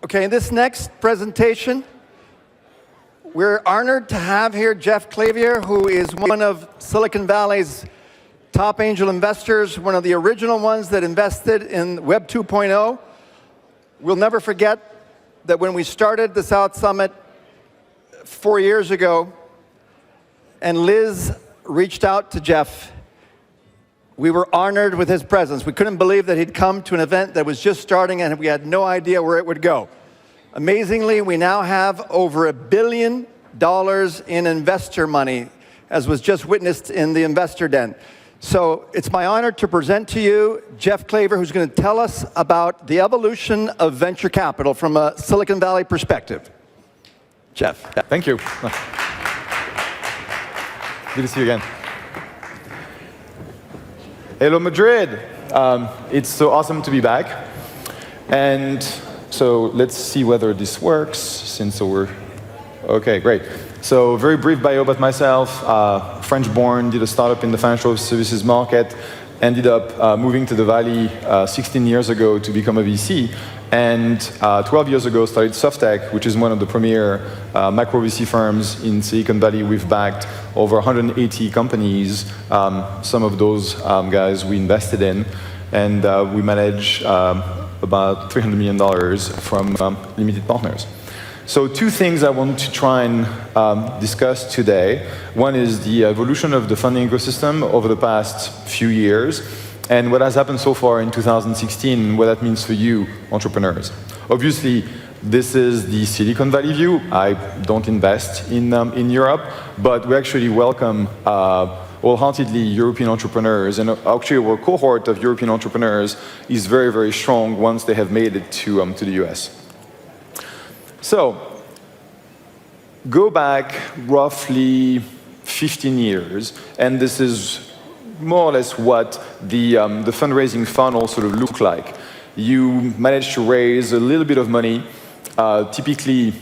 Okay, in this next presentation, we're honored to have here Jeff Clavier, who is one of Silicon Valley's top angel investors, one of the original ones that invested in Web 2.0. We'll never forget that when we started the South Summit 4 years ago, and Liz reached out to Jeff, we were honored with his presence. We couldn't believe that he'd come to an event that was just starting and we had no idea where it would go. Amazingly, we now have over $1 billion in investor money, as was just witnessed in the Investor Den. So it's my honor to present to you Jeff Clavier, who's going to tell us about the evolution of venture capital from a Silicon Valley perspective. Jeff. Thank you. Good to see you again. Hello, Madrid. It's so awesome to be back. And so let's see whether this works, since we're... Okay, great. So very brief bio about myself. French-born, did a startup in the financial services market, ended up moving to the Valley 16 years ago to become a VC. And 12 years ago started Softtek, which is one of the premier macro VC firms in Silicon Valley. We've backed over 180 companies. Some of those guys we invested in. And we manage about $300 million from limited partners. So two things I want to try and discuss today. One is the evolution of the funding ecosystem over the past few years, and what has happened so far in 2016, and what that means for you, entrepreneurs. Obviously, this is the Silicon Valley view. I don't invest in Europe, but we actually welcome wholeheartedly European entrepreneurs, and actually our cohort of European entrepreneurs is very, very strong once they have made it to the US. So, go back roughly 15 years, and this is more or less what the fundraising funnel sort of looked like. You managed to raise a little bit of money, typically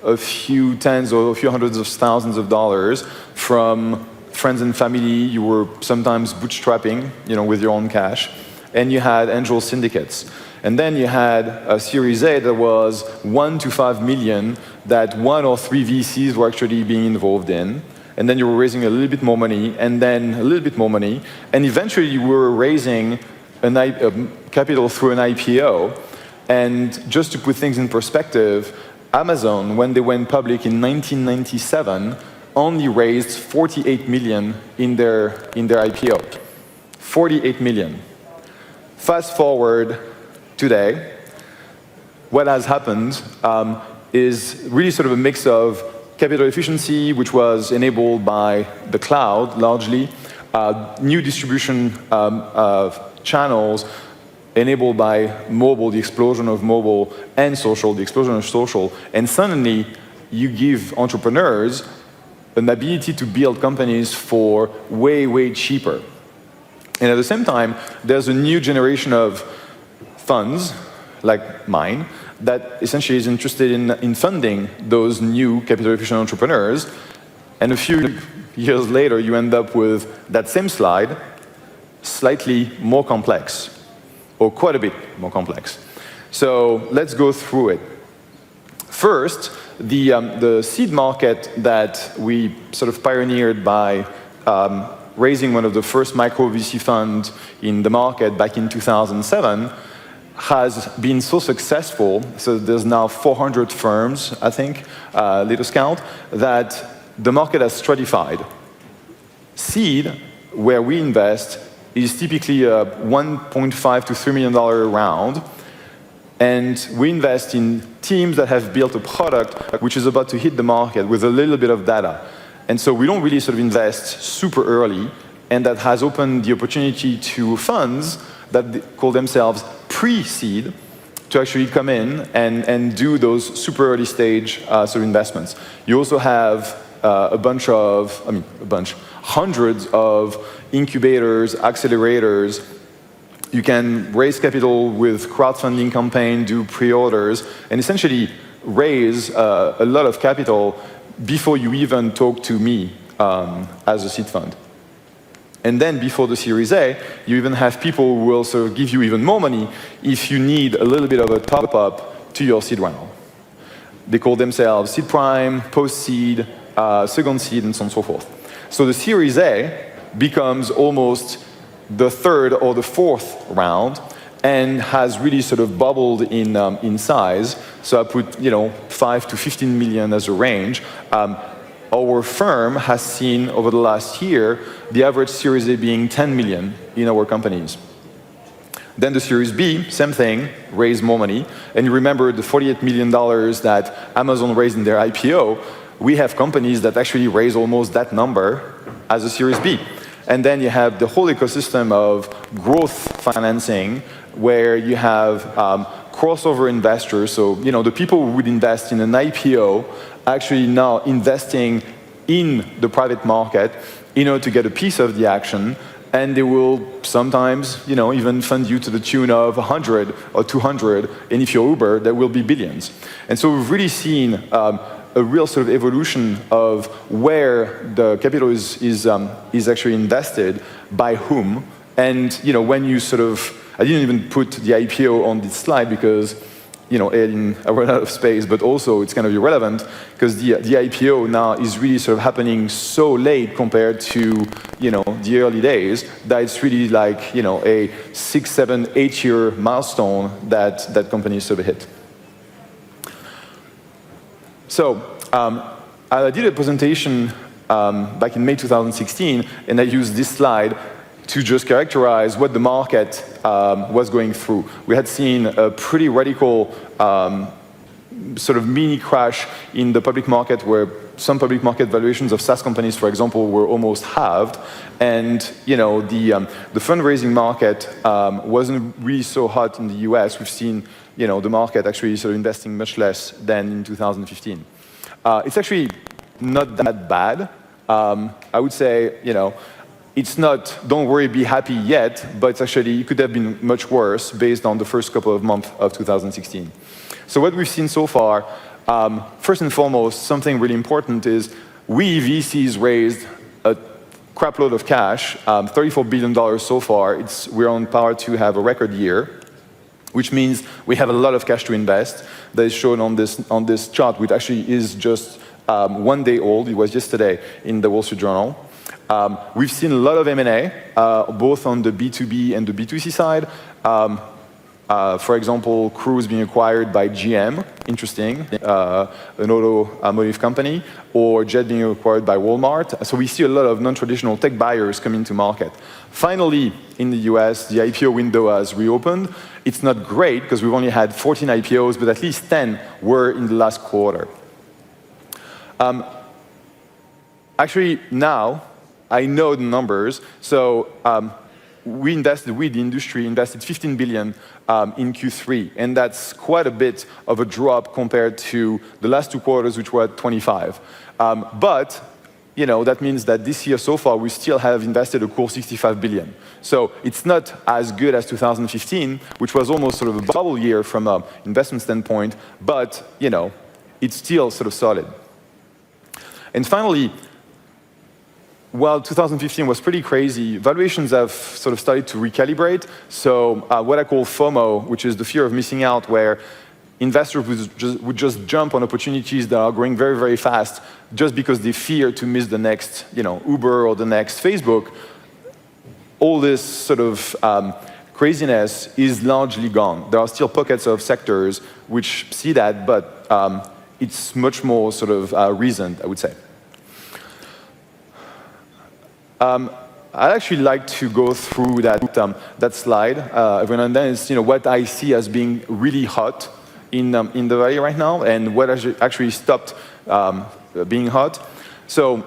a few tens or a few hundreds of thousands of dollars from friends and family. You were sometimes bootstrapping, with your own cash, and you had angel syndicates. And then you had a Series A that was 1 to 5 million that 1 or 3 VCs were actually being involved in. And then you were raising a little bit more money, and then a little bit more money. And eventually you were raising capital through an IPO. And just to put things in perspective, Amazon, when they went public in 1997, only raised 48 million in their IPO. 48 million. Fast forward today, what has happened is really sort of a mix of capital efficiency, which was enabled by the cloud largely, new distribution channels enabled by mobile, the explosion of mobile, and social, the explosion of social, and suddenly you give entrepreneurs an ability to build companies for way, way cheaper. And at the same time, there's a new generation of funds, like mine, that essentially is interested in funding those new capital-efficient entrepreneurs. And a few years later, you end up with that same slide, slightly more complex, or quite a bit more complex. So let's go through it. First, the seed market that we sort of pioneered by raising one of the first micro VC funds in the market back in 2007 has been so successful, so there's now 400 firms, I think, latest count, that the market has stratified. Seed, where we invest, is typically a $1.5 to $3 million round, and we invest in teams that have built a product which is about to hit the market with a little bit of data. And so we don't really sort of invest super early, and that has opened the opportunity to funds that call themselves pre-seed to actually come in and do those super early stage sort of investments. You also have hundreds of incubators, accelerators. You can raise capital with crowdfunding campaign, do pre-orders, and essentially raise a lot of capital before you even talk to me as a seed fund. And then before the Series A, you even have people who will sort of give you even more money if you need a little bit of a top-up to your seed round. They call themselves seed prime, post-seed, second seed, and so on and so forth. So the Series A becomes almost the third or the fourth round and has really sort of bubbled in size. So I put 5 to 15 million as a range. Our firm has seen over the last year the average Series A being 10 million in our companies. Then the Series B, same thing, raised more money. And you remember the $48 million that Amazon raised in their IPO. We have companies that actually raise almost that number as a Series B. And then you have the whole ecosystem of growth financing, where you have crossover investors. So the people who would invest in an IPO actually now investing in the private market in order to get a piece of the action. And they will sometimes, even fund you to the tune of 100 or 200. And if you're Uber, there will be billions. And so we've really seen a real sort of evolution of where the capital is actually invested, by whom. And when you sort of, I didn't even put the IPO on this slide because I run out of space, but also it's kind of irrelevant because the IPO now is really sort of happening so late compared to the early days that it's really like a 6, 7, 8 year milestone that companies sort of hit. So I did a presentation back in May 2016, and I used this slide to just characterize what the market was going through. We had seen a pretty radical sort of mini crash in the public market, where some public market valuations of SaaS companies, for example, were almost halved. And the fundraising market wasn't really so hot in the US. We've seen the market actually sort of investing much less than in 2015. It's actually not that bad. I would say, it's not, don't worry, be happy yet, but it's actually, it could have been much worse based on the first couple of months of 2016. So what we've seen so far, first and foremost, something really important is we VCs raised a crap load of cash, $34 billion so far. We're on par to have a record year, which means we have a lot of cash to invest. That is shown on this chart, which actually is just 1 day old. It was yesterday in the Wall Street Journal. We've seen a lot of M&A, both on the B2B and the B2C side. For example, Cruise being acquired by GM, interesting, an automotive company, or Jet being acquired by Walmart. So we see a lot of non-traditional tech buyers coming to market. Finally, in the US, the IPO window has reopened. It's not great because we've only had 14 IPOs, but at least 10 were in the last quarter. Actually, now, I know the numbers. So we, the industry, invested $15 billion in Q3. And that's quite a bit of a drop compared to the last 2 quarters, which were at 25. But that means that this year so far, we still have invested a cool $65 billion. So it's not as good as 2015, which was almost sort of a bubble year from an investment standpoint. But, it's still sort of solid. And finally, while 2015 was pretty crazy, valuations have sort of started to recalibrate. So what I call FOMO, which is the fear of missing out, where investors would just jump on opportunities that are growing very, very fast just because they fear to miss the next Uber or the next Facebook. All this sort of craziness is largely gone. There are still pockets of sectors which see that, but it's much more sort of reasoned, I would say. I'd actually like to go through that slide every now and then. It's what I see as being really hot in the valley right now, and what actually stopped being hot. So,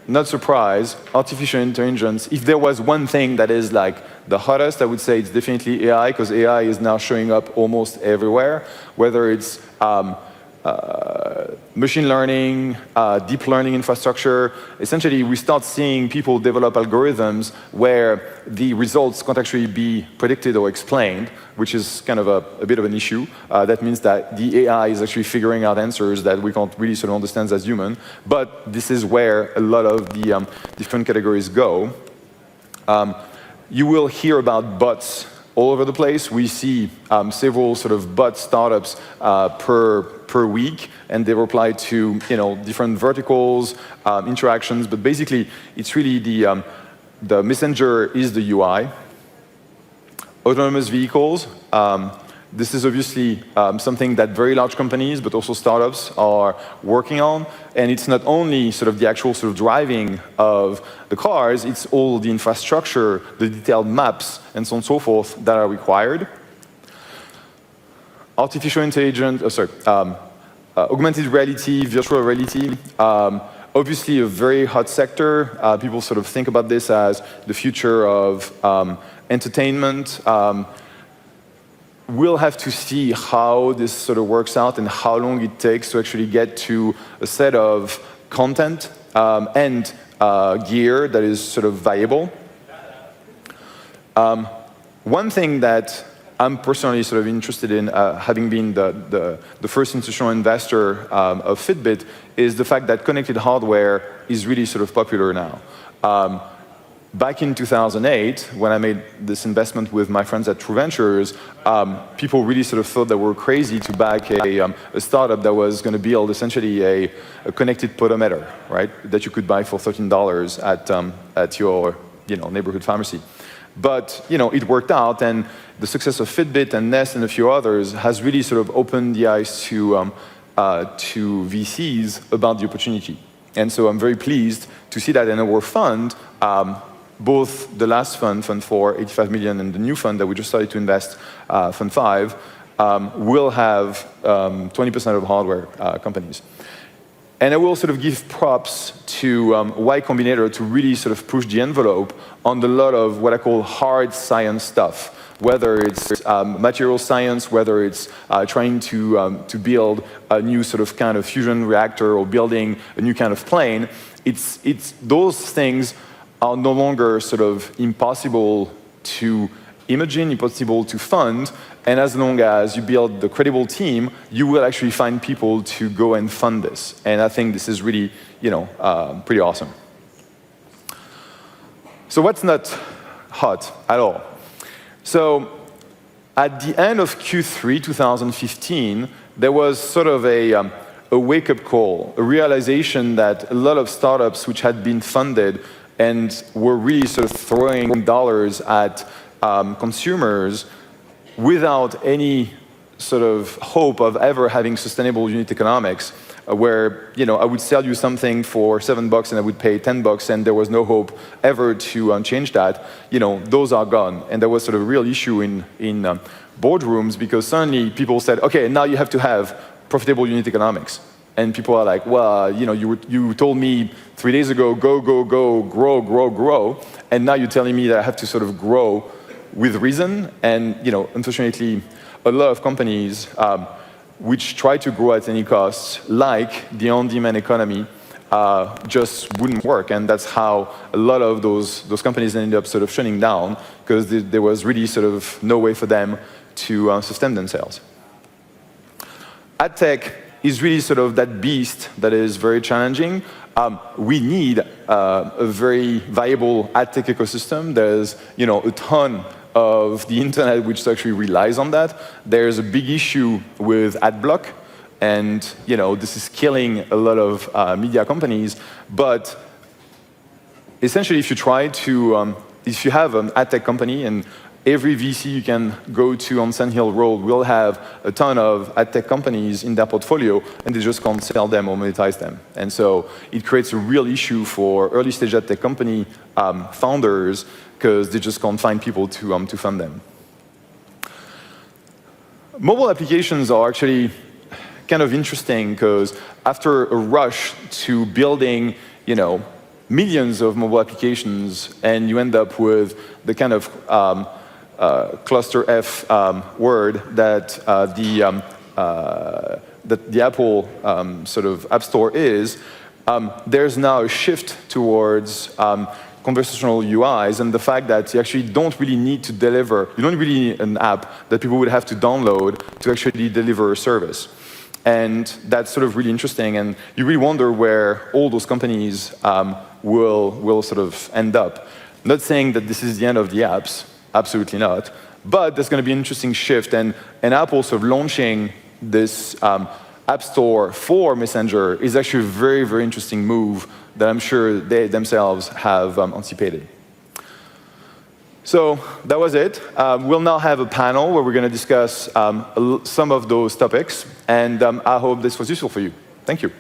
not surprised, artificial intelligence. If there was one thing that is like the hottest, I would say it's definitely AI, because AI is now showing up almost everywhere, whether it's machine learning, deep learning infrastructure. Essentially, we start seeing people develop algorithms where the results can't actually be predicted or explained, which is kind of a bit of an issue. That means that the AI is actually figuring out answers that we can't really sort of understand as human. But this is where a lot of the different categories go. You will hear about bots all over the place. We see several sort of bot startups per week, and they reply to different verticals, interactions. But basically, it's really the messenger is the UI. Autonomous vehicles. This is obviously something that very large companies, but also startups, are working on. And it's not only sort of the actual sort of driving of the cars, it's all the infrastructure, the detailed maps, and so on and so forth that are required. Artificial intelligence, augmented reality, virtual reality. Obviously a very hot sector. People sort of think about this as the future of entertainment. We'll have to see how this sort of works out and how long it takes to actually get to a set of content and gear that is sort of viable. One thing that I'm personally sort of interested in, having been the first institutional investor of Fitbit, is the fact that connected hardware is really sort of popular now. Back in 2008, when I made this investment with my friends at True Ventures, people really sort of thought that we were crazy to back a startup that was going to build essentially a connected podometer, right? That you could buy for $13 at your neighborhood pharmacy. But it worked out, and the success of Fitbit and Nest and a few others has really sort of opened the eyes to VCs about the opportunity. And so I'm very pleased to see that in our fund, both the last fund, Fund 4, 85 million, and the new fund that we just started to invest, Fund 5, will have 20% of hardware companies. And I will sort of give props to Y Combinator to really sort of push the envelope on a lot of what I call hard science stuff, whether it's material science, whether it's trying to build a new sort of kind of fusion reactor or building a new kind of plane. It's those things are no longer sort of impossible to imagine, impossible to fund, and as long as you build the credible team, you will actually find people to go and fund this. And I think this is really, pretty awesome. So what's not hot at all? So at the end of Q3 2015, there was sort of a wake-up call, a realization that a lot of startups which had been funded and were really sort of throwing dollars at consumers without any sort of hope of ever having sustainable unit economics, where I would sell you something for $7 and I would pay $10, and there was no hope ever to change that. Those are gone, and there was sort of a real issue in boardrooms, because suddenly people said, okay, now you have to have profitable unit economics. And people are like, well, you told me 3 days ago, go, grow, and now you're telling me that I have to sort of grow with reason. And unfortunately, a lot of companies which try to grow at any cost, like the on-demand economy, just wouldn't work. And that's how a lot of those companies ended up sort of shutting down, because there was really sort of no way for them to sustain themselves. AdTech is really sort of that beast that is very challenging. We need a very viable ad tech ecosystem. There's a ton of the internet which actually relies on that. There's a big issue with ad block, and this is killing a lot of media companies. But essentially, if you have an ad tech company, and every VC you can go to on Sand Hill Road will have a ton of ad tech companies in their portfolio, and they just can't sell them or monetize them. And so it creates a real issue for early stage ad tech company founders, because they just can't find people to fund them. Mobile applications are actually kind of interesting, because after a rush to building, millions of mobile applications, and you end up with the kind of cluster F word that the Apple sort of App Store is, there's now a shift towards conversational UIs, and the fact that you actually don't really need to deliver, you don't really need an app that people would have to download to actually deliver a service. And that's sort of really interesting, and you really wonder where all those companies will sort of end up. Not saying that this is the end of the apps, absolutely not, But there's going to be an interesting shift, and Apple sort of launching this App Store for Messenger is actually a very, very interesting move that I'm sure they themselves have anticipated. So that was it. We'll now have a panel where we're going to discuss some of those topics, and I hope this was useful for you. Thank you.